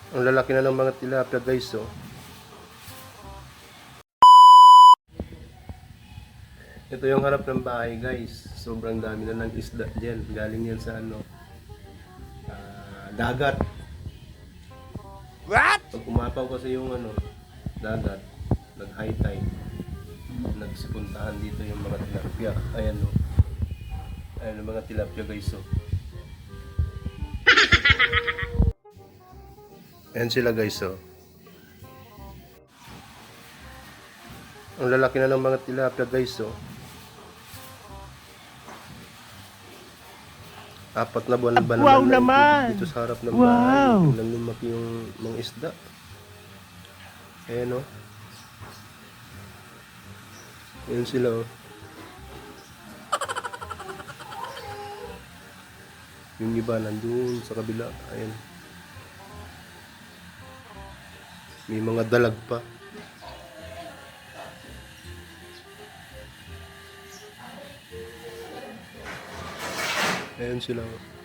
Ang lalaki na ng mga tilapia guys, oh. Ito yung harap ng bahay guys. Sobrang dami na ng isda dyan. Galing yan sa dagat. What? Pag umapaw kasi yung dagat, nag-high tide. Nagsipuntahan dito yung mga tilapia. Ayan, oh. Ayan yung mga tilapia guys, oh. Ayan sila guys, oh. Ang lalaki na ng mga tilapia guys, oh. 4 na buwan ba Wow naman naman! dito sa harap ng Wow! bahay. Biglang lumaki yung mga isda. Ayan, oh. Ayan sila, oh. Yung iba nandun sa kabila. Ayan. May mga dalag pa. Ayan sila, oh.